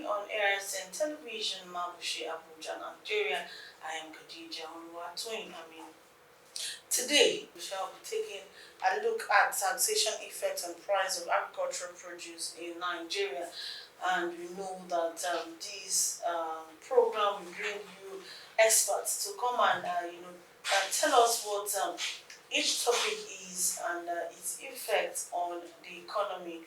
on ARSN Television, Mabushi, Abuja, Nigeria. I am Khadija Onwatwin. Today we shall be taking a look at taxation effects and price of agricultural produce in Nigeria. And we know that this program will bring you experts to come and tell us what each topic is and its effect on the economy.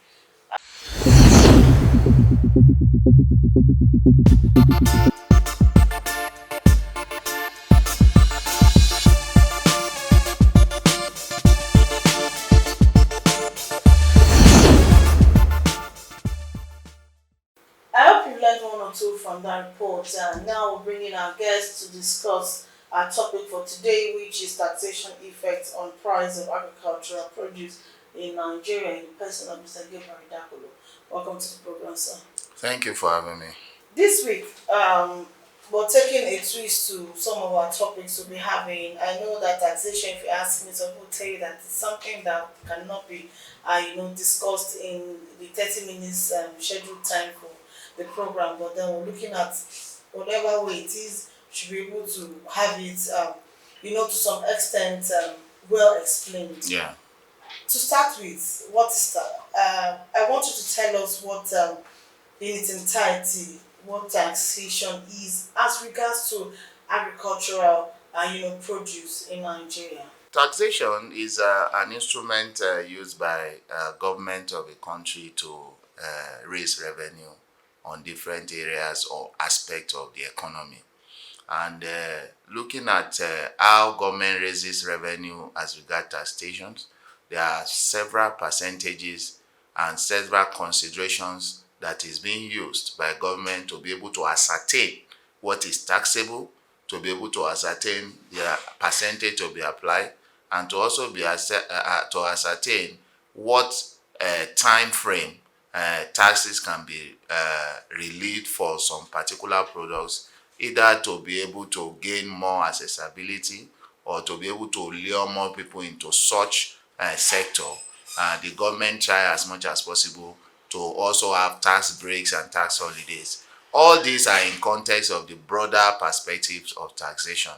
I hope you learned one or two from that report. Now we're bringing our guests to discuss our topic for today, which is taxation effects on price of agricultural produce in Nigeria, in the person of Mr. Gilbert Dakolo. Welcome to the program, sir. Thank you for having me. This week, we're taking a twist to some of our topics we'll be having. I know that taxation, if you ask me, some people tell you that it's something that cannot be, discussed in the 30 minutes scheduled time for the program. But then we're looking at whatever way it is, should be able to have it, to some extent, well explained. Yeah. To start with, what is that? I want you to tell us what, in its entirety, what taxation is as regards to agricultural produce in Nigeria. Taxation is an instrument used by government of a country to raise revenue on different areas or aspects of the economy. And looking at how government raises revenue as regards taxations, there are several percentages and several considerations that is being used by government to be able to ascertain what is taxable, to be able to ascertain the percentage to be applied, and to also be to ascertain what time frame taxes can be relieved for some particular products, either to be able to gain more accessibility or to be able to lure more people into such sector. The government try as much as possible to also have tax breaks and tax holidays. All these are in context of the broader perspectives of taxation.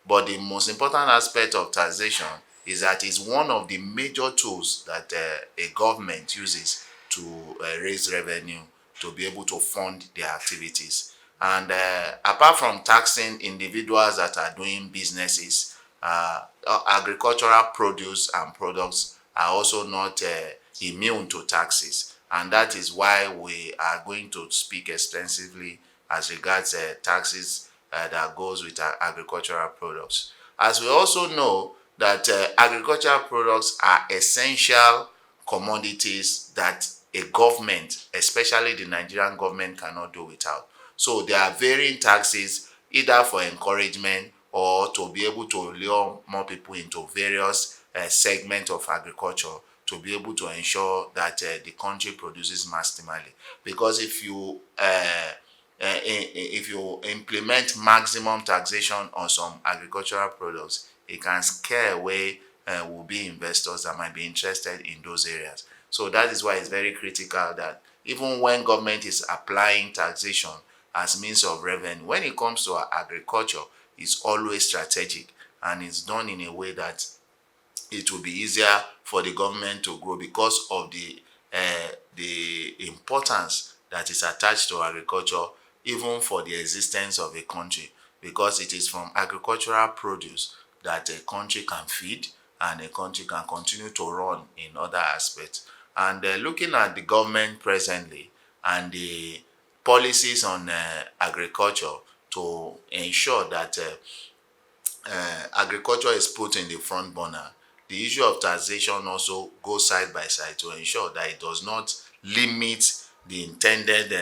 But the most important aspect of taxation is that it's one of the major tools that a government uses to raise revenue to be able to fund their activities. And apart from taxing individuals that are doing businesses, agricultural produce and products are also not immune to taxes. And that is why we are going to speak extensively as regards taxes that goes with agricultural products. As we also know that agricultural products are essential commodities that a government, especially the Nigerian government, cannot do without. So there are varying taxes either for encouragement or to be able to lure more people into various segments of agriculture to be able to ensure that the country produces maximally. Because if you implement maximum taxation on some agricultural products, it can scare away will-be investors that might be interested in those areas. So that is why it's very critical that even when government is applying taxation as means of revenue, when it comes to agriculture, it's always strategic and it's done in a way that it will be easier for the government to grow because of the importance that is attached to agriculture, even for the existence of a country, because it is from agricultural produce that a country can feed and a country can continue to run in other aspects. And looking at the government presently and the policies on agriculture to ensure that agriculture is put in the front burner, the issue of taxation also goes side by side to ensure that it does not limit the intended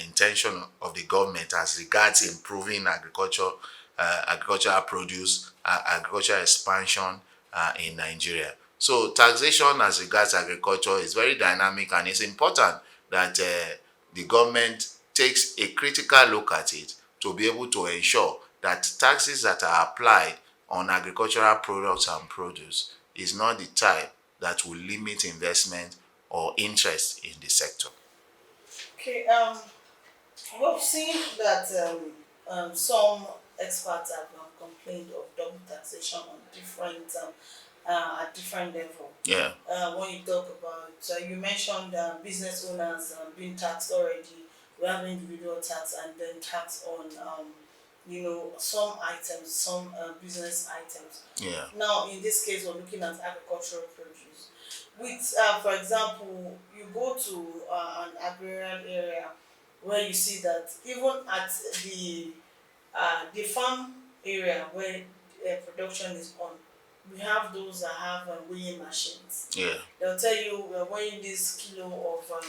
intention of the government as regards improving agricultural produce, agricultural expansion in Nigeria. So taxation as regards agriculture is very dynamic, and it's important that the government takes a critical look at it to be able to ensure that taxes that are applied on agricultural products and produce is not the type that will limit investment or interest in the sector. Okay, We've seen that some experts have complained of double taxation on different at different level. Yeah. When you talk about, you mentioned business owners being taxed already. We have individual tax and then tax on, some items, some business items. Yeah. Now, in this case, we're looking at agricultural produce. With, for example, you go to an agrarian area where you see that even at the farm area where production is on, we have those that have weighing machines. Yeah. They'll tell you we're weighing this kilo of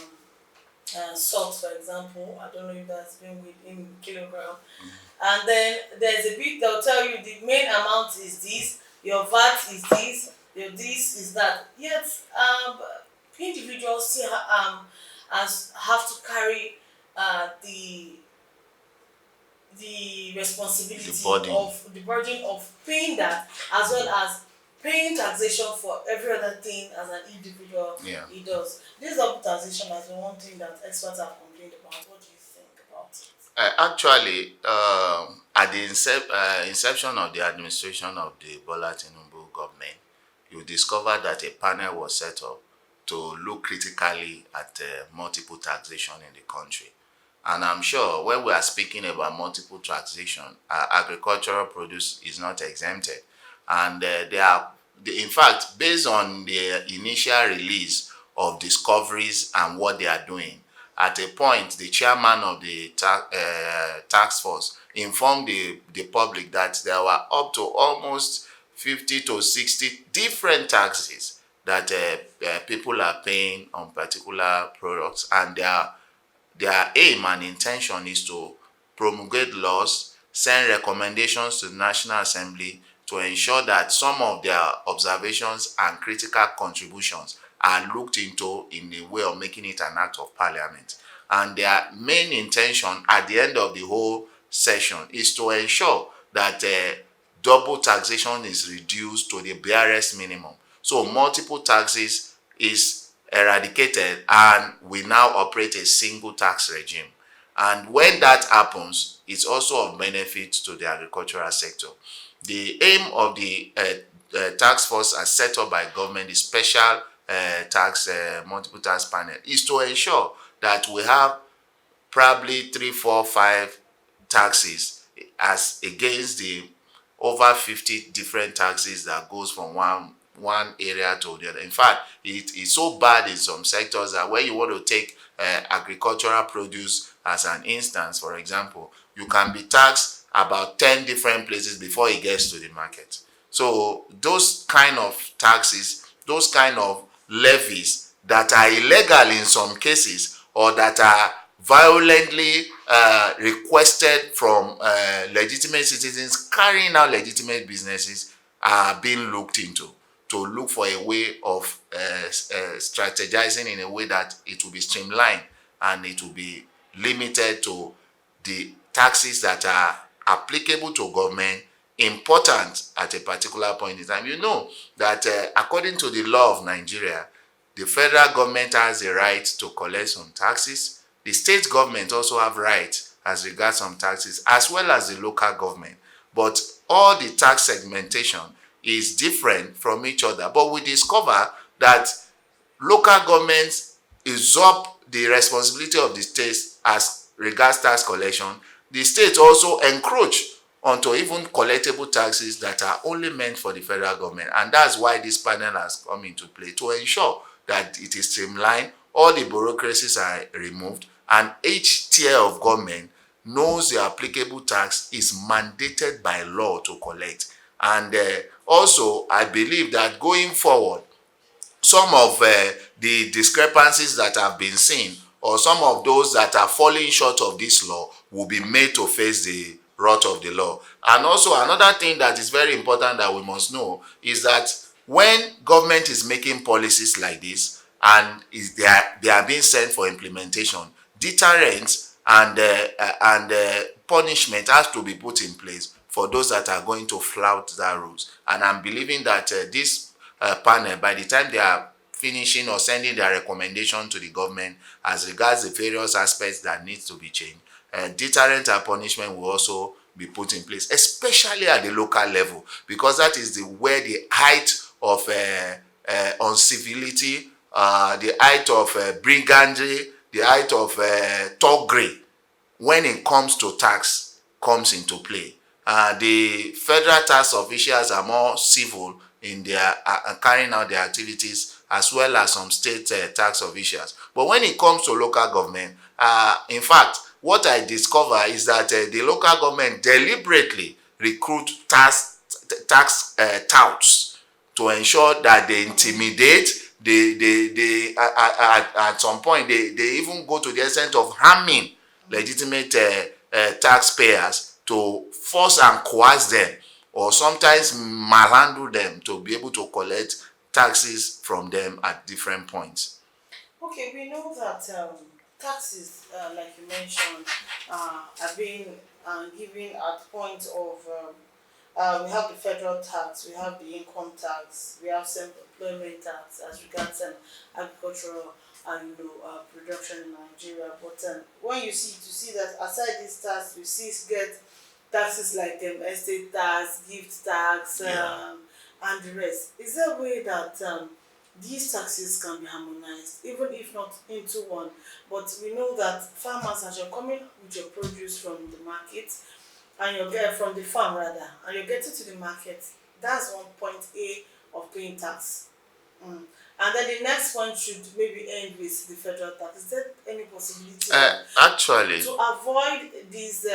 salt, for example. I don't know if that's been weighed in kilogram. And then there's a bit they'll tell you the main amount is this, your VAT is this, your this is that. Yet individuals still as have to carry the responsibility The burden. of the burden of paying that, as well as paying taxation for every other thing as an individual. Yeah. He does. This double taxation has been one thing that experts have complained about. What do you think about it? Actually, at the inception of the administration of the Bola Tinubu government, you discovered that a panel was set up to look critically at multiple taxation in the country. And I'm sure when we are speaking about multiple taxation, agricultural produce is not exempted. And they are, in fact, based on the initial release of discoveries and what they are doing, at a point, the chairman of the task force informed the public that there were up to almost 50 to 60 different taxes that people are paying on particular products, and their aim and intention is to promulgate laws, send recommendations to the National Assembly to ensure that some of their observations and critical contributions are looked into in the way of making it an act of parliament. And their main intention at the end of the whole session is to ensure that double taxation is reduced to the barest minimum. So multiple taxes is eradicated and we now operate a single tax regime. And when that happens, it's also of benefit to the agricultural sector. The aim of the task force as set up by government, the special multiple tax panel, is to ensure that we have probably 3, 4, 5 taxes as against the over 50 different taxes that goes from one area to the other. In fact, it is so bad in some sectors that when you want to take agricultural produce as an instance, for example, you can be taxed about 10 different places before it gets to the market. So those kind of taxes, those kind of levies that are illegal in some cases or that are violently requested from legitimate citizens carrying out legitimate businesses are being looked into, to look for a way of strategizing in a way that it will be streamlined and it will be limited to the taxes that are applicable to government, important at a particular point in time. You know that according to the law of Nigeria, the federal government has the right to collect some taxes. The state government also have rights as regards some taxes, as well as the local government. But all the tax segmentation is different from each other. But we discover that local governments usurp the responsibility of the states as regards tax collection. The states also encroach onto even collectible taxes that are only meant for the federal government. And that's why this panel has come into play, to ensure that it is streamlined, all the bureaucracies are removed, and each tier of government knows the applicable tax is mandated by law to collect. And also, I believe that going forward, some of the discrepancies that have been seen, or some of those that are falling short of this law, will be made to face the wrath of the law. And also, another thing that is very important that we must know is that when government is making policies like this and they are being sent for implementation, deterrence and punishment has to be put in place for those that are going to flout that rules. And I'm believing that this panel, by the time they are finishing or sending their recommendation to the government as regards the various aspects that needs to be changed. Deterrent and punishment will also be put in place, especially at the local level, because that is where the height of uncivility, the height of brigandry, the height of thuggery when it comes to tax comes into play. The federal tax officials are more civil in their carrying out their activities, as well as some state tax officials. But when it comes to local government, in fact, what I discover is that the local government deliberately recruit tax touts to ensure that they intimidate. They at some point they even go to the extent of harming legitimate taxpayers to force and coerce them, or sometimes malhandle them to be able to collect taxes from them at different points. Okay, we know that taxes, like you mentioned, are being given at point of we have the federal tax, we have the income tax, we have self-employment tax as regards agricultural and production in Nigeria. But when you see that aside this tax, we see get taxes like estate tax, gift tax, and the rest. Is there a way that these taxes can be harmonized, even if not into one? But we know that farmers, as you're coming with your produce from the market, and you get from the farm rather, and you get it to the market, that's one point A of paying tax. And then the next point should maybe end with the federal tax. Is there any possibility Actually, to avoid these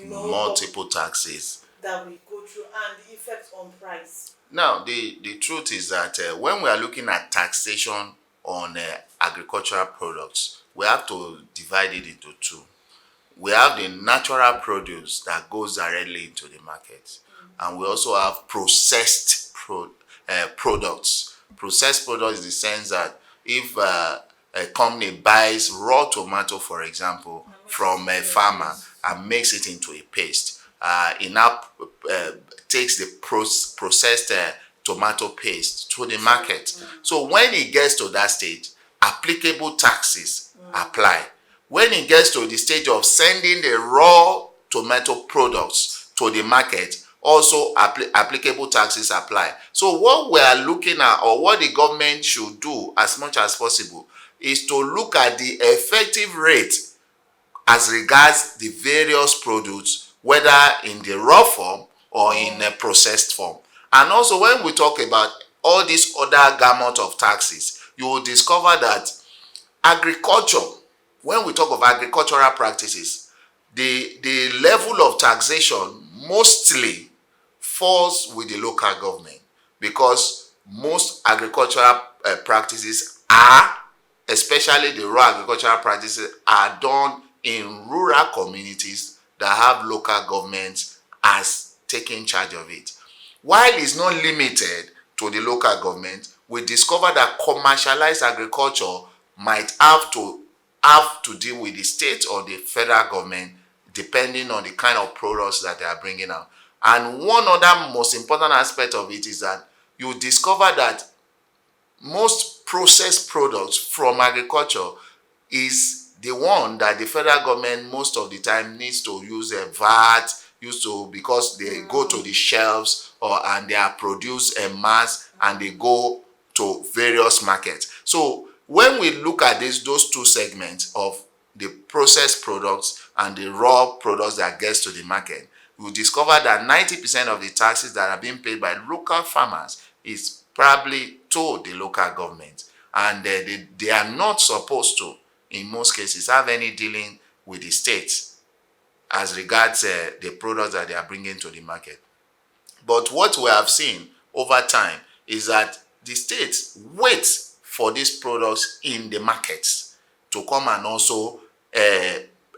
multiple taxes that we go through and the effect on price? Now, the truth is that when we are looking at taxation on agricultural products, we have to divide it into two. We have the natural produce that goes directly into the market, and we also have processed products. Processed products in the sense that if a company buys raw tomato, for example, from a farmer and makes it into a paste, it now takes the processed tomato paste to the market. So when it gets to that stage, applicable taxes apply. When it gets to the stage of sending the raw tomato products to the market, also applicable taxes apply. So what we are looking at, or what the government should do as much as possible, is to look at the effective rate as regards the various produce, whether in the raw form or in a processed form. And also when we talk about all these other gamut of taxes, you will discover that agriculture, when we talk of agricultural practices, the level of taxation mostly falls with the local government, because most agricultural practices are, especially the raw agricultural practices, are done in rural communities that have local governments as taking charge of it. While it's not limited to the local government, we discover that commercialized agriculture might have to deal with the state or the federal government, depending on the kind of products that they are bringing out. And one other most important aspect of it is that you discover that most processed products from agriculture is the one that the federal government most of the time needs to use a VAT, because they go to the shelves and they are produced en masse and they go to various markets. So when we look at those two segments of the processed products and the raw products that gets to the market, we will discover that 90% of the taxes that are being paid by local farmers is probably to the local government, and they are not supposed to, in most cases, have any dealing with the states as regards the products that they are bringing to the market. But what we have seen over time is that the states wait for these products in the markets to come and also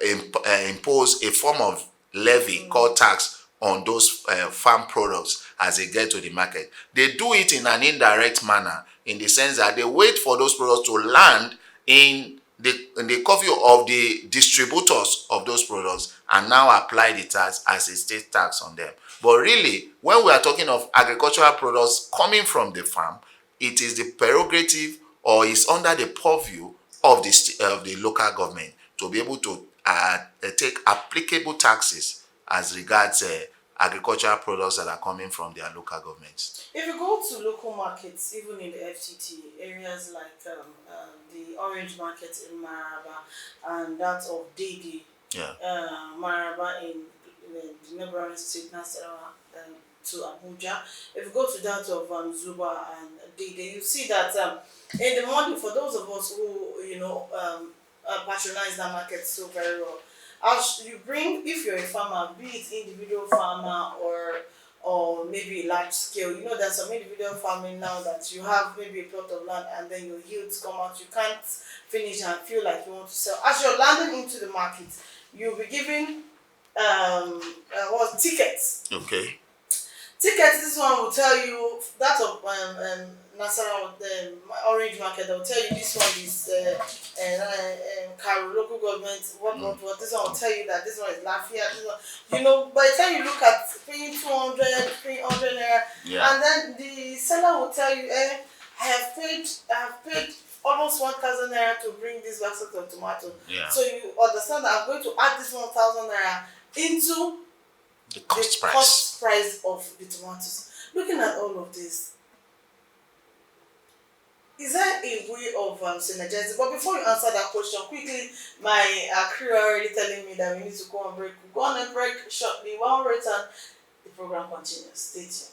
impose a form of levy called tax on those farm products as they get to the market. They do it in an indirect manner, in the sense that they wait for those products to land in the curfew of the distributors of those products and now apply the tax as a state tax on them. But really, when we are talking of agricultural products coming from the farm, it is the prerogative or is under the purview of the local government to be able to take applicable taxes as regards agricultural products that are coming from their local governments. If you go to local markets, even in the FTT, areas like the Orange Market in Maraba and that of Didi, Yeah. Maraba in the neighboring state, Nasarawa, to Abuja. If you go to that of Zuba and Didi, you see that in the morning, for those of us who, patronize that market so very well, as you bring, if you're a farmer, be it individual farmer or maybe large scale, there's some individual farming now that you have maybe a plot of land and then your yields come out, you can't finish and feel like you want to sell. As you're landing into the market, you'll be given tickets. Okay. Tickets, this one will tell you that of Nasara, Orange Market, they'll tell you this one is Karo local government, what. This one will tell you that this one is Lafia, this one, by the time you look at paying 200, 300 naira, Yeah. and then the seller will tell you, I have paid almost 1,000 naira to bring this basket of tomato. Yeah. So you understand that I'm going to add this 1,000 naira into The cost price. cost price of the tomatoes. Looking at all of this, is there a way of synergizing? But before you answer that question, quickly, my crew are already telling me that we need to go on break. We'll go on a break shortly. While we return, the program continues. Stay tuned.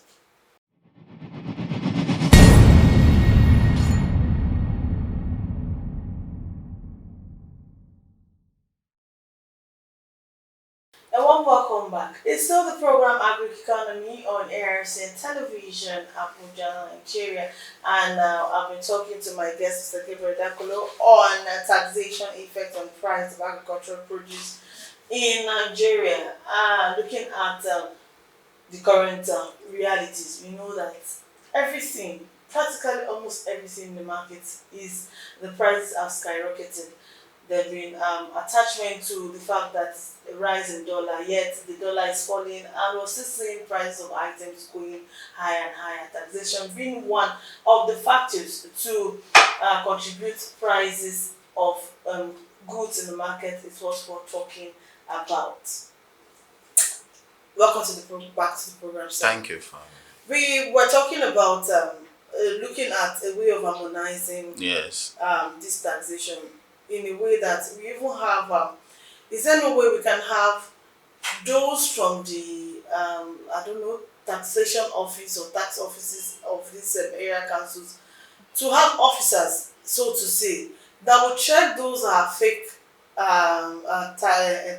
And welcome back. It's still the program Agric Economy on ARCN Television, Abuja, Nigeria. And I've been talking to my guest, Mr. Gabriel Dakolo, on taxation effect on price of agricultural produce in Nigeria. Looking at the current realities, we know that everything, practically almost everything in the market, the prices are skyrocketing. There have been attachment to the fact that a rise in dollar, yet the dollar is falling, and we're still seeing prices of items going higher and higher. Taxation being one of the factors to contribute prices of goods in the market is what we're talking about. Welcome to back to the program, sir. Thank you for. We were talking about looking at a way of harmonizing Yes. this taxation in a way that we even have, is there no way we can have those from the, taxation office or tax offices of these area councils to have officers, so to say, that will check those are fake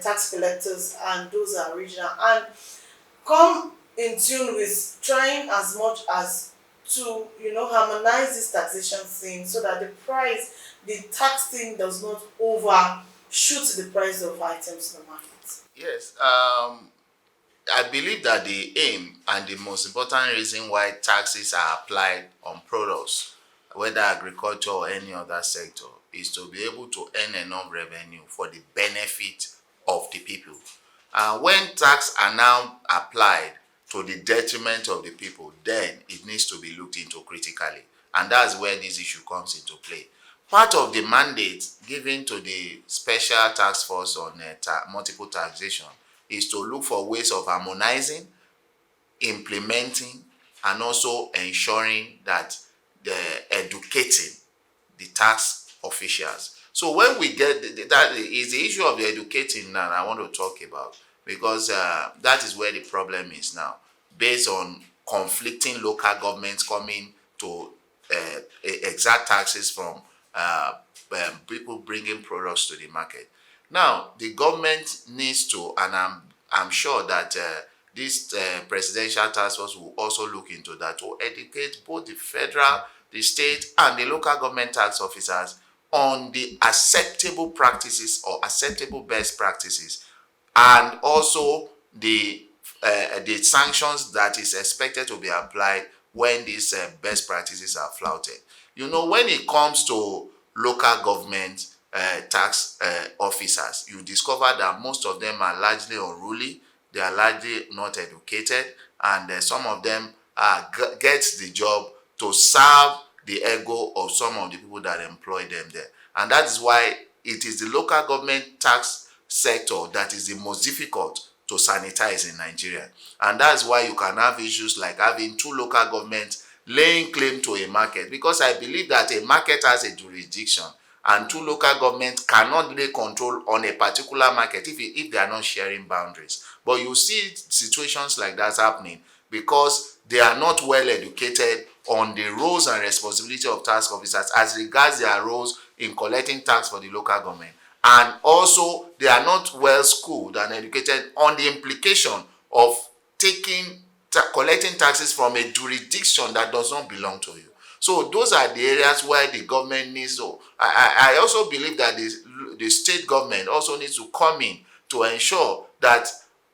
tax collectors and those are original, and come in tune with trying as much as to harmonize this taxation thing so that the tax thing does not overshoot the price of items in the market. Yes. I believe that the aim and the most important reason why taxes are applied on products, whether agriculture or any other sector, is to be able to earn enough revenue for the benefit of the people. When tax are now applied to the detriment of the people, then it needs to be looked into critically. And that's where this issue comes into play. Part of the mandate given to the Special Task Force on multiple taxation is to look for ways of harmonizing, implementing, and also ensuring that educating the tax officials. So when we get that is the issue of the educating now I want to talk about, because that is where the problem is now, based on conflicting local governments coming to exact taxes from people bringing products to the market. Now, the government needs to, and I'm sure that this presidential task force will also look into that, to educate both the federal, the state, and the local government tax officers on the acceptable practices or acceptable best practices, and also the sanctions that is expected to be applied when these best practices are flouted. When it comes to local government tax officers, you discover that most of them are largely unruly, they are largely not educated, and some of them get the job to serve the ego of some of the people that employ them there. And that is why it is the local government tax sector that is the most difficult to sanitize in Nigeria. And that's why you can have issues like having two local governments laying claim to a market, because I believe that a market has a jurisdiction and two local governments cannot lay control on a particular market if they are not sharing boundaries. But you see situations like that happening because they are not well educated on the roles and responsibility of tax officers as regards their roles in collecting tax for the local government. And also, they are not well schooled and educated on the implication of collecting taxes from a jurisdiction that does not belong to you. So those are the areas where the government needs to. I also believe that the state government also needs to come in to ensure that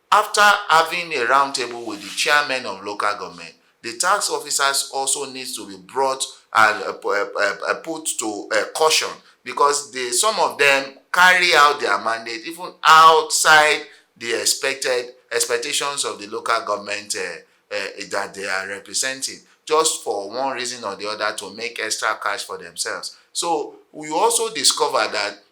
after having a roundtable with the chairman of local government, the tax officers also needs to be brought and put to caution, because some of them carry out their mandate even outside the expectations of the local government that they are representing, just for one reason or the other to make extra cash for themselves. So we also discover that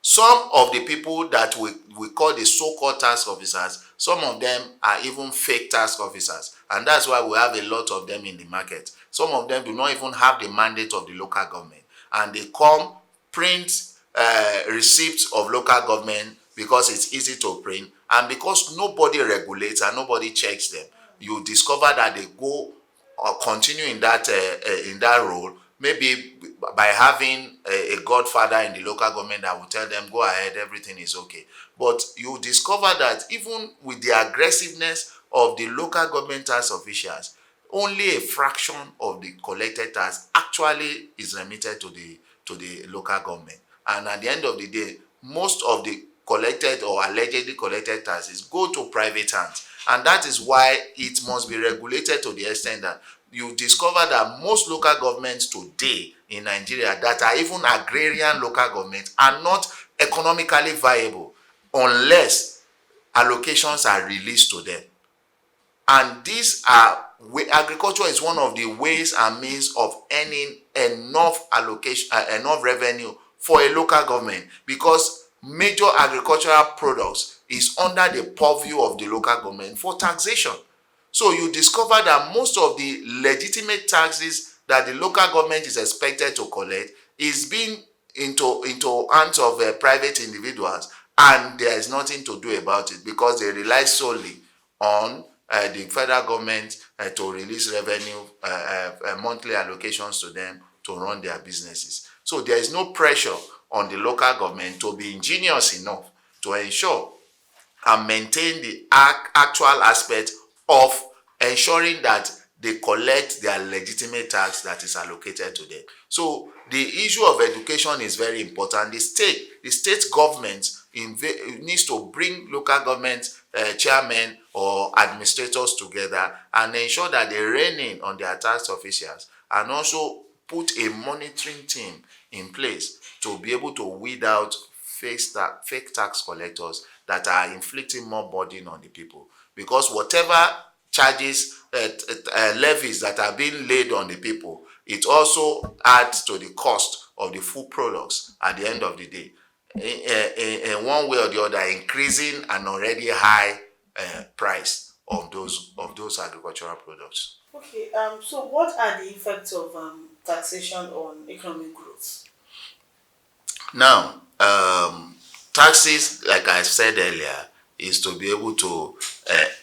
some of the people that we call the so-called tax officers, some of them are even fake tax officers, and that's why we have a lot of them in the market. Some of them do not even have the mandate of the local government, and they come print receipts of local government because it's easy to print, and because nobody regulates and nobody checks them, you discover that they go or continue in that role, maybe by having a godfather in the local government that will tell them, go ahead, everything is okay. But you discover that even with the aggressiveness of the local government tax officials, only a fraction of the collected tax actually is remitted to the local government. And at the end of the day, most of the collected or allegedly collected taxes go to private hands. And that is why it must be regulated to the extent that you discover that most local governments today in Nigeria that are even agrarian local governments are not economically viable unless allocations are released to them. And agriculture is one of the ways and means of earning enough enough revenue for a local government, because major agricultural products is under the purview of the local government for taxation. So you discover that most of the legitimate taxes that the local government is expected to collect is being into hands of private individuals, and there is nothing to do about it because they rely solely on the federal government to release revenue, monthly allocations to them to run their businesses. So there is no pressure on the local government to be ingenious enough to ensure and maintain the actual aspect of ensuring that they collect their legitimate tax that is allocated to them. So the issue of education is very important. The state government needs to bring local government chairmen or administrators together and ensure that they rein in on their tax officials, and also put a monitoring team in place to be able to weed out fake tax collectors that are inflicting more burden on the people. Because whatever charges, levies that are being laid on the people, it also adds to the cost of the food products at the end of the day, in one way or the other, increasing an already high price of those agricultural products. Okay, so what are the effects of taxation on economic growth? Now, taxes, like I said earlier, is to be able to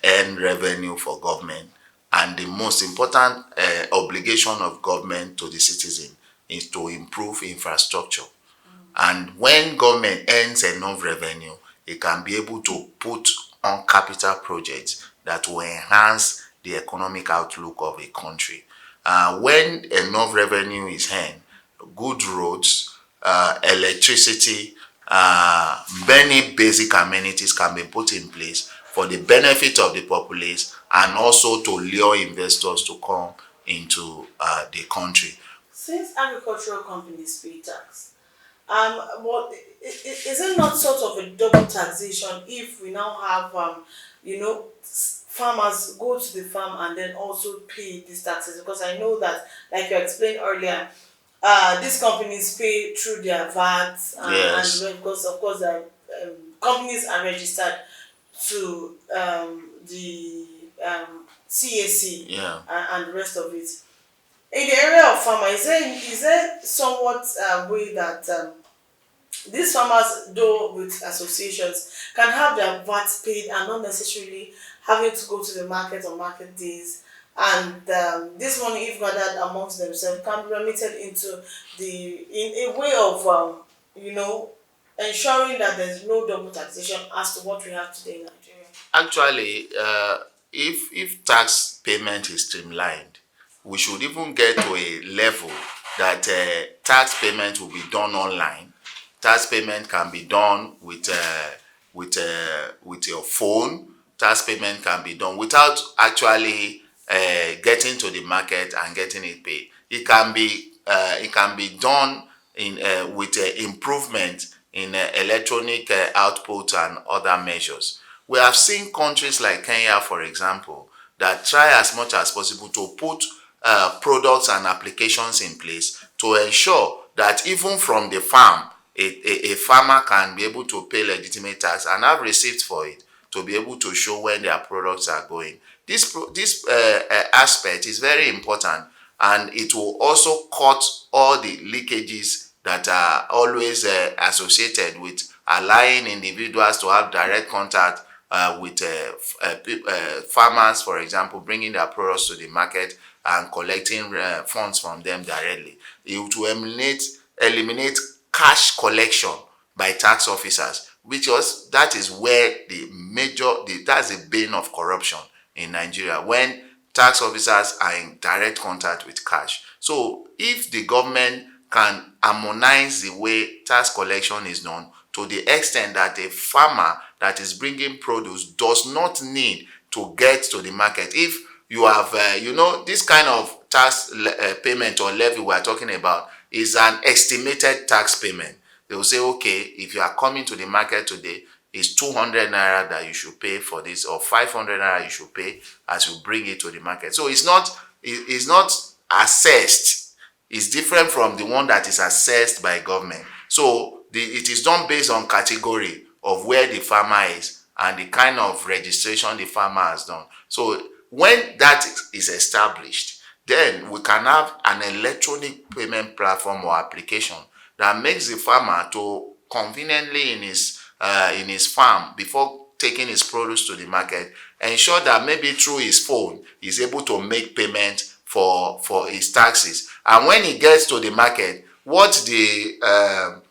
earn revenue for government, and the most important obligation of government to the citizen is to improve infrastructure. And when government earns enough revenue, it can be able to put on capital projects that will enhance the economic outlook of a country. When enough revenue is earned, good roads, electricity, many basic amenities can be put in place for the benefit of the populace, and also to lure investors to come into the country. Since agricultural companies pay tax, what is it not sort of a double taxation if we now have farmers go to the farm and then also pay these taxes? Because I know that, like you explained earlier, these companies pay through their VAT, Yes. and because of course companies are registered to the CAC, Yeah. and the rest of it. In the area of farmer, is there somewhat way that these farmers, though with associations, can have their VAT paid and not necessarily having to go to the market on market days, and this money, if gathered amongst themselves, can be remitted into in a way of you know ensuring that there's no double taxation as to what we have today in Nigeria? Actually, if tax payment is streamlined, we should even get to a level that tax payment will be done online. Tax payment can be done with your phone. Tax payment can be done without actually getting to the market and getting it paid. It can be done in with improvement in electronic output and other measures. We have seen countries like Kenya, for example, that try as much as possible to put products and applications in place to ensure that even from the farm, a farmer can be able to pay legitimate tax and have receipts for it, to be able to show where their products are going. This aspect is very important, and it will also cut all the leakages that are always associated with allowing individuals to have direct contact with farmers, for example, bringing their products to the market and collecting funds from them directly. It will eliminate cash collection by tax officers, because that is where that's the bane of corruption in Nigeria, when tax officers are in direct contact with cash. So if the government can harmonize the way tax collection is done to the extent that a farmer that is bringing produce does not need to get to the market. If you have, this kind of tax payment or levy we are talking about is an estimated tax payment. They will say, okay, if you are coming to the market today, it's 200 naira that you should pay for this, or 500 naira you should pay as you bring it to the market. So it's not assessed. It's different from the one that is assessed by government. So it is done based on category of where the farmer is and the kind of registration the farmer has done. So when that is established, then we can have an electronic payment platform or application that makes the farmer to conveniently in his farm, before taking his produce to the market, ensure that maybe through his phone he's able to make payment for his taxes. And when he gets to the market, what the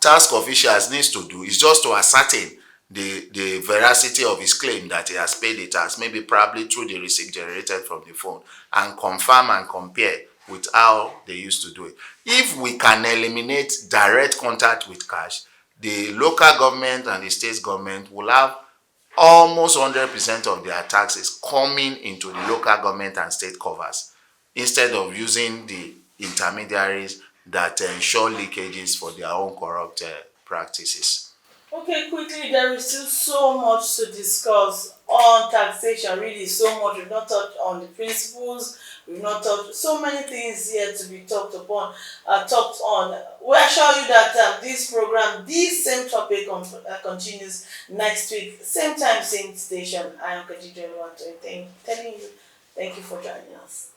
tax officials needs to do is just to ascertain the veracity of his claim that he has paid the tax, maybe probably through the receipt generated from the phone, and confirm and compare with how they used to do it. If we can eliminate direct contact with cash, the local government and the state government will have almost 100% of their taxes coming into the local government and state covers, instead of using the intermediaries that ensure leakages for their own corrupt practices. Okay, quickly, there is still so much to discuss on taxation. Really, so much. We've not touched on the principles. We've not touched so many things here to be talked upon, talked on. We assure you that this program, this same topic continues next week, same time, same station. I am Khadija Oluwatoyin, telling you, thank you for joining us.